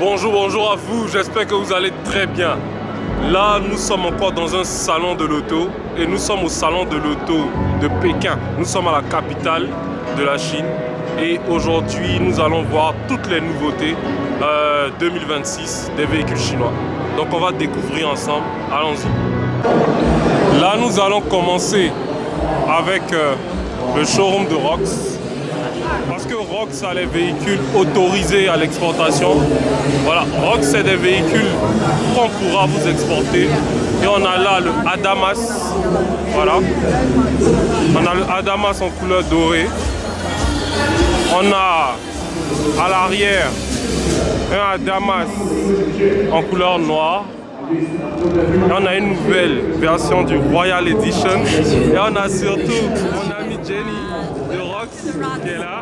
Bonjour, bonjour à vous, j'espère que vous allez très bien. Là, nous sommes encore dans un salon de l'auto et nous sommes au salon de l'auto de Pékin. Nous sommes à la capitale de la Chine et aujourd'hui, nous allons voir toutes les nouveautés 2026 des véhicules chinois. Donc, on va découvrir ensemble. Allons-y. Là, nous allons commencer avec le showroom de Rox. Parce que Rox a les véhicules autorisés à l'exportation. Voilà, Rox c'est des véhicules qu'on pourra vous exporter. Et on a là le Adamas. Voilà. On a le Adamas en couleur dorée. On a à l'arrière un Adamas en couleur noire. Et on a une nouvelle version du Royal Edition. Et on a surtout mon ami Jenny de Rox qui est là.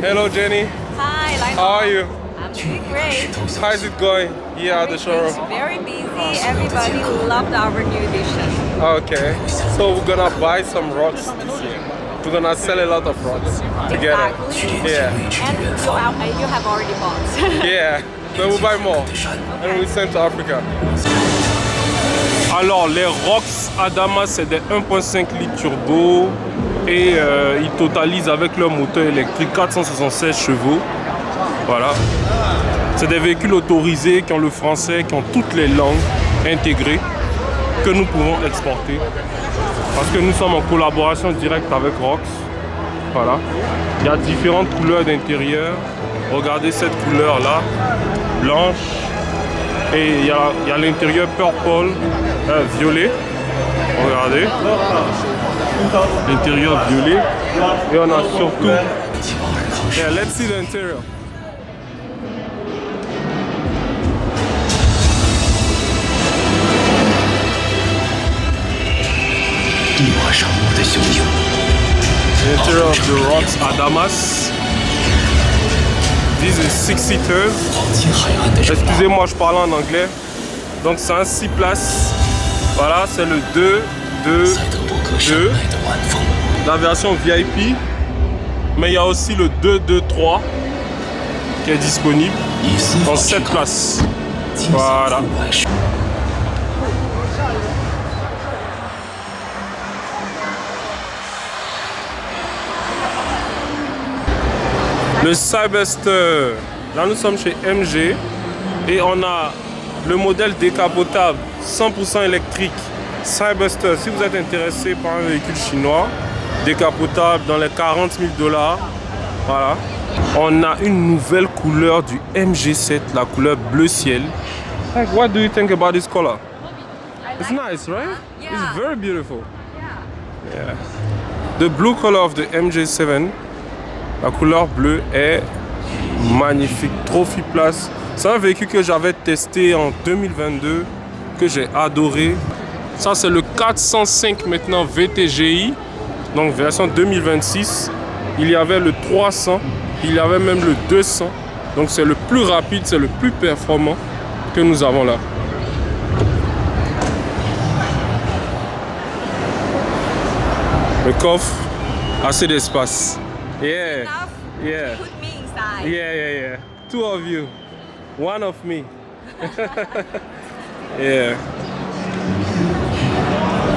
Hello Jenny. Hi, Lionel. How are you? I'm doing great. How is it going here at the showroom? It's very busy. Everybody loved our new edition. Okay. So we're gonna buy some Rox this year. We're gonna sell a lot of Rox together. Exactly. Yeah. And you have already bought. Yeah. Then we'll buy more. And we'll send to Africa. Alors, les Rox Adamas, c'est des 1.5 litres turbo et ils totalisent avec leur moteur électrique 476 chevaux. Voilà. C'est des véhicules autorisés qui ont le français, qui ont toutes les langues intégrées que nous pouvons exporter. Parce que nous sommes en collaboration directe avec Rox. Voilà. Il y a différentes couleurs d'intérieur. Regardez cette couleur-là, blanche. Et il y a l'intérieur purple, violet. Regardez. L'intérieur violet. Et on a surtout... Yeah, let's see the interior. The interior of the Rox Adamas. This is 6-seater. Excusez-moi, je parle en anglais. Donc c'est un 6 places. Voilà, c'est le 2, 2, 2. La version VIP. Mais il y a aussi le 2, 2, 3 qui est disponible en 7 places. Voilà. Le Cyberster, là nous sommes chez MG et on a le modèle décapotable 100% électrique Cyberster. Si vous êtes intéressé par un véhicule chinois décapotable dans les 40 000 $, voilà. On a une nouvelle couleur du MG7, la couleur bleu ciel. Like, what do you think about this color? It's nice, right? Yeah. It's very beautiful. Yeah. The blue color of the MG7. La couleur bleue est magnifique, Trophy Place. C'est un véhicule que j'avais testé en 2022, que j'ai adoré. Ça c'est le 405 maintenant VTGI, donc version 2026. Il y avait le 300, il y avait même le 200. Donc c'est le plus rapide, c'est le plus performant que nous avons là. Le coffre, assez d'espace. Yeah, Enough? yeah, Put me inside. yeah. Two of you, one of me. Yeah.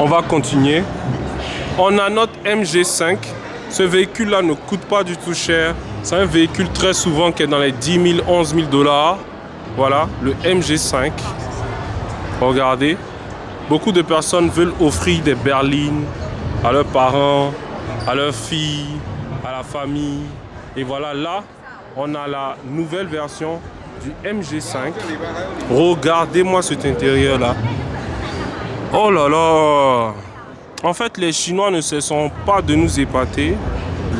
On va continuer. On a notre MG5. Ce véhicule-là ne coûte pas du tout cher. C'est un véhicule très souvent qui est dans les 10 000, 11 000 $. Voilà, le MG5. Regardez. Beaucoup de personnes veulent offrir des berlines à leurs parents, à leurs filles, à la famille. Et voilà, là, on a la nouvelle version du MG5. Regardez-moi cet intérieur-là. Oh là là! En fait, les Chinois ne cessent pas de nous épater.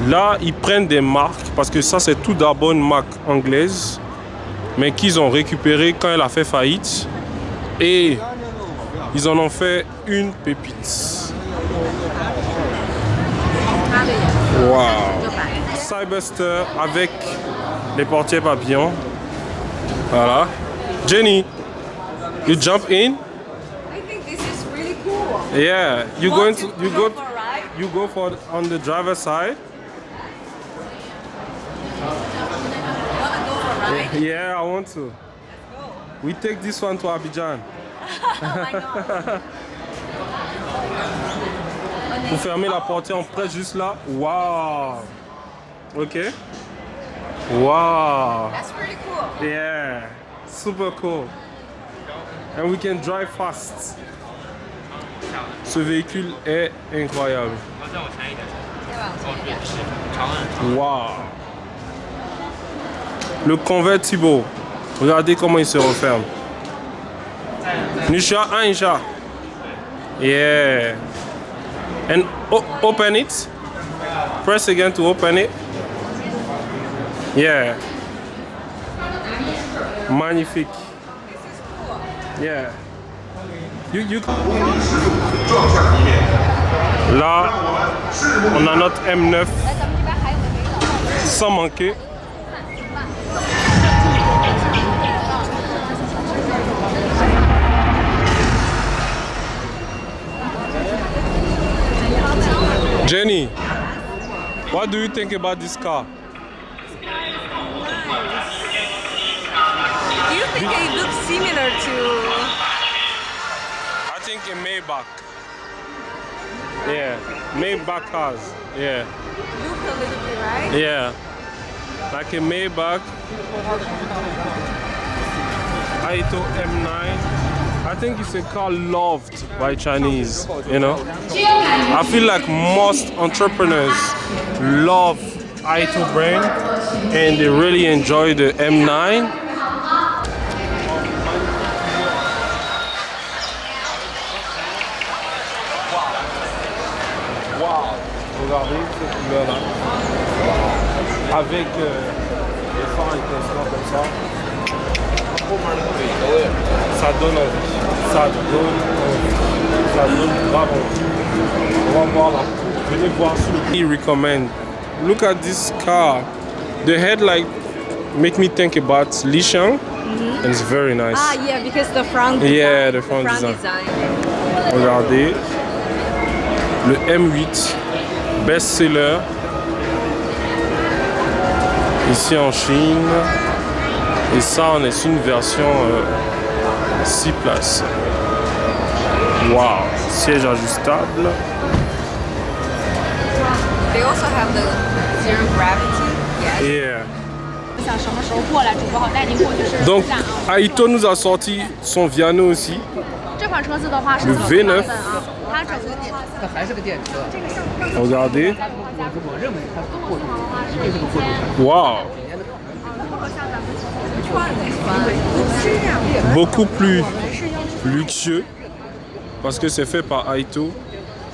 Là, ils prennent des marques, parce que ça, c'est tout d'abord une marque anglaise, mais qu'ils ont récupéré quand elle a fait faillite. Et ils en ont fait une pépite. Wow! Cyberster avec les portières papillons. Voilà. Jenny, you jump in? I think this is really cool. Yeah. You Want going to to you come go for a ride? you go for on the driver's side? Wanna go for a ride? Yeah, I want to. We take this one to Abidjan. Oh my god. Vous fermez la portière, on presse juste là. Wow. Ok. Wow. That's pretty cool. Yeah. Super cool. And we can drive fast. Ce véhicule est incroyable. Wow. Le convertible. Regardez comment il se referme. Nisha, Aisha. Yeah. And open it. Press again to open it. Yeah. Magnifique. Yeah. You. Là, on a notre M9 sans manquer. Jenny, what do you think about this car? Do you think it looks similar to? I think a Maybach. Yeah, Maybach cars. Yeah. Look a little bit, right? Yeah. Like a Maybach. Aito M9. I think it's a car loved by Chinese, you know. I feel like most entrepreneurs love Aito brand and they really enjoy the M9. Wow, regardez cette couleur-là. Avec les phares étincelants comme ça. Ça donne envie. Ça donne grave envie. On va voir là. Venez voir sur le. He recommend. Look at this car. The headlight make me think about Lixiang. And it's very nice. Ah, yeah, because the front design. Yeah, the front design. Regardez. Le M8. Best-seller. Ici en Chine. Et ça, on est sur une version 6 places. Wow, siège ajustable. They also have the zero gravity. Yes. Yeah. Donc, Aito nous a sorti son Viano aussi. Le V9. Regardez. Wow. Beaucoup plus luxueux parce que c'est fait par Aito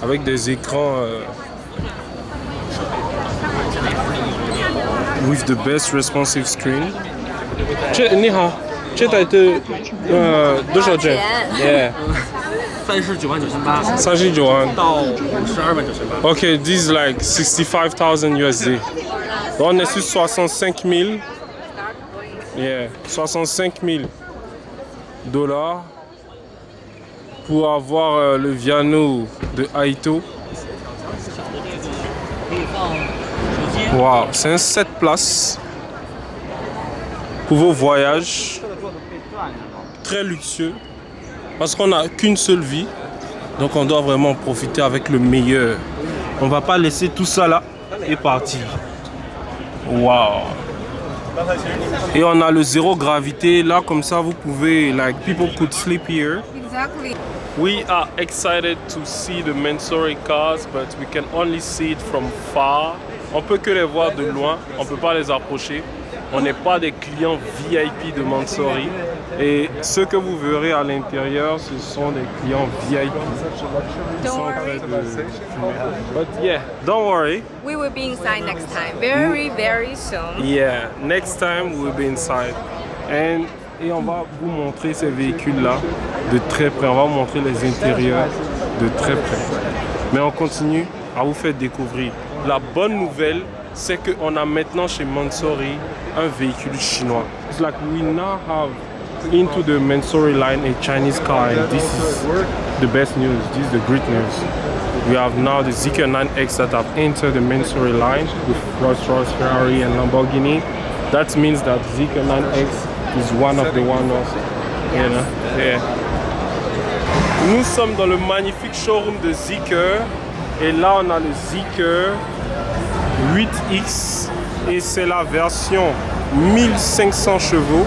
avec des écrans with the best responsive screen. 你好，这台的多少钱？ Yeah. 39万到52万98。 Okay, this is like 65,000 USD. On est sur 65 000. Yeah, 65 000 $ pour avoir le Viano de Aito. Wow, c'est un 7 places pour vos voyages. Très luxueux parce qu'on n'a qu'une seule vie. Donc on doit vraiment profiter avec le meilleur. On va pas laisser tout ça là et partir. Wow. Et on a le zéro gravité là, comme ça vous pouvez, like, people could sleep here. Exactly. We are excited to see the Mansory cars, but we can only see it from far. On peut que les voir de loin, on peut pas les approcher. On n'est pas des clients VIP de Mansory. Et ceux que vous verrez à l'intérieur, ce sont des clients VIP. Don't worry. But yeah, don't worry. We will be inside next time. Very, very soon. Yeah, next time we'll be inside. Et on va vous montrer ces véhicules-là de très près. On va vous montrer les intérieurs de très près. Mais on continue à vous faire découvrir. La bonne nouvelle, c'est qu'on a maintenant chez Mansory un véhicule chinois. It's like we now have into the Mansory line a Chinese car, and this is the best news. This is the great news. We have now the Zeekr 9X that have entered the Mansory line with Rolls-Royce, Ferrari and Lamborghini. That means that Zeekr 9X is one of the ones You know? Yeah. Nous sommes dans le magnifique showroom de Zeekr. Et là, on a le Zeekr 8X. Et c'est la version 1500 chevaux.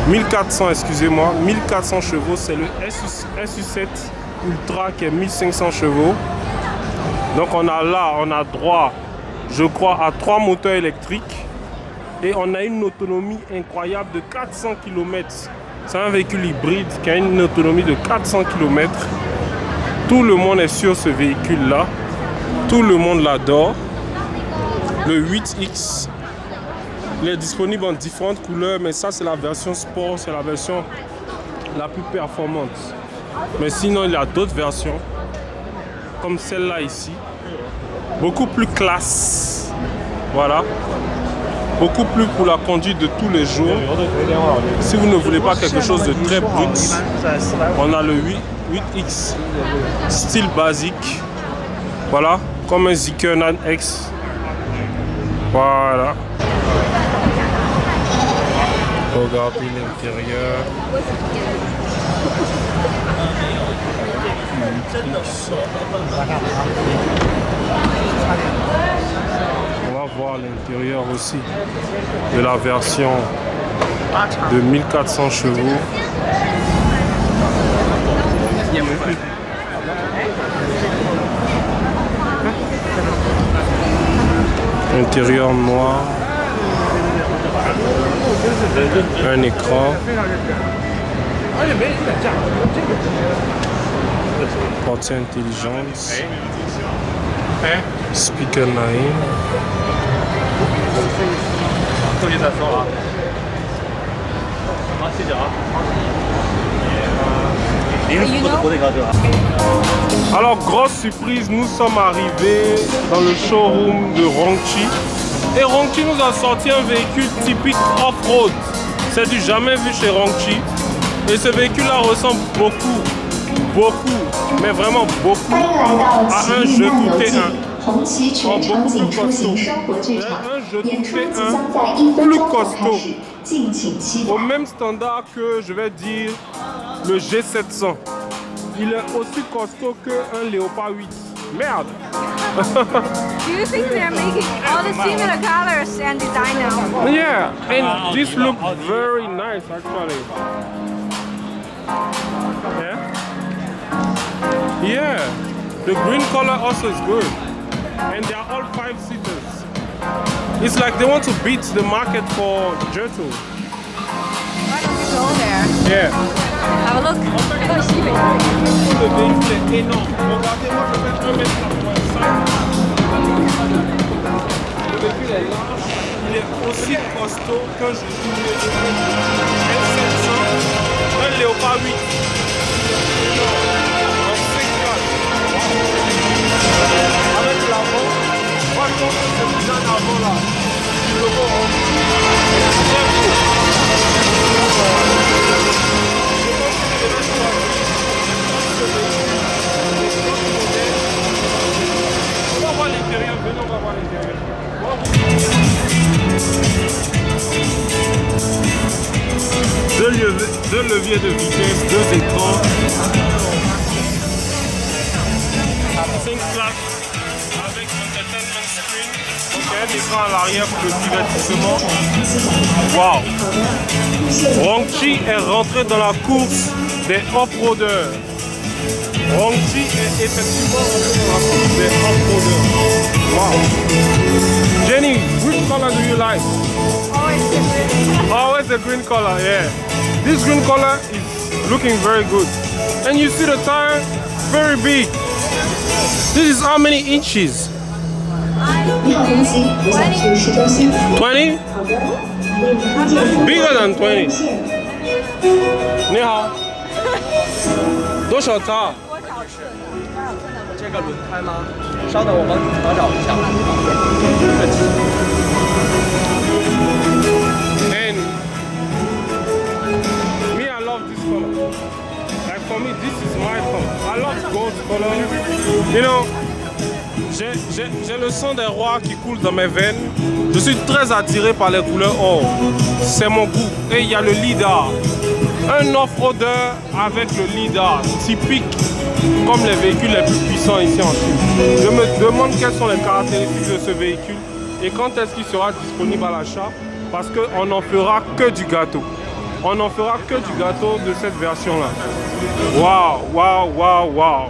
1400, excusez-moi. 1400 chevaux. C'est le SU7 Ultra qui est 1500 chevaux. Donc on a droit, je crois, à 3 moteurs électriques. Et on a une autonomie incroyable de 400 km. C'est un véhicule hybride qui a une autonomie de 400 km. Tout le monde est sur ce véhicule-là. Tout le monde l'adore. Le 8X. Il est disponible en différentes couleurs, mais ça c'est la version sport, c'est la version la plus performante. Mais sinon il y a d'autres versions, comme celle-là ici. Beaucoup plus classe. Voilà. Beaucoup plus pour la conduite de tous les jours. Si vous ne voulez pas quelque chose de très brut, on a le 8X style basique. Voilà, comme un Zeekr 9X. Voilà. Regardez l'intérieur. On va voir l'intérieur aussi de la version de 1400 chevaux. Intérieur noir. Un écran. Portière intelligence. Speaker 9. Alors, grosse surprise, nous sommes arrivés dans le showroom de Rongchi. Et Rongchi nous a sorti un véhicule typique off-road. C'est du jamais vu chez Rongchi. Et ce véhicule-là ressemble beaucoup, mais vraiment beaucoup à un jeu tout T1. Beaucoup plus costaud. Un jeu tout T1 plus costaud. Au même standard que, je vais dire, le G700. Il est aussi costaud qu'un Léopard 8. Merde. Do you think they're making all the similar colors and design now? Yeah, and this looks very nice actually. Yeah, the green color also is good. And they are all 5-seaters. It's like they want to beat the market for Jerto. Why don't we go there? Yeah. Have a look. Le véhicule est énorme. Regardez-moi, je vais 1,85 m. Le véhicule est large. Il est aussi costaud qu'un L700, un Léopard 8. En 5 places. Avec l'avant, moi je pense que c'est déjà un avant là. Le beau, très beau. On va voir l'intérieur, venez, on va voir l'intérieur. Deux leviers de vitesse, 2 écrans, 5 places avec entertainment screen. Donc un écran à l'arrière pour le divertissement. Waouh! Rongchi est rentré dans la course des off-roaders. Rongchi est effectivement rentré dans la course des off-roaders. Wow! Jenny, which color do you like? Always different. Always the green color, yeah. This green color is looking very good. And you see the tire, very big. This is how many inches? 20? Bigger than 20. 你好，多少大？这个轮胎吗？稍等，我帮你调找一下。And me, I love this color. Like for me, this is my color. I love gold color. You know, j'ai le sang des rois qui coule dans mes veines. Je suis très attiré par les couleurs or. C'est mon goût. Et il y a le lidar. Un off-roader avec le lidar, typique comme les véhicules les plus puissants ici en Chine. Je me demande quelles sont les caractéristiques de ce véhicule et quand est-ce qu'il sera disponible à l'achat, parce qu'on n'en fera que du gâteau. On n'en fera que du gâteau de cette version-là. Waouh, waouh, waouh, waouh.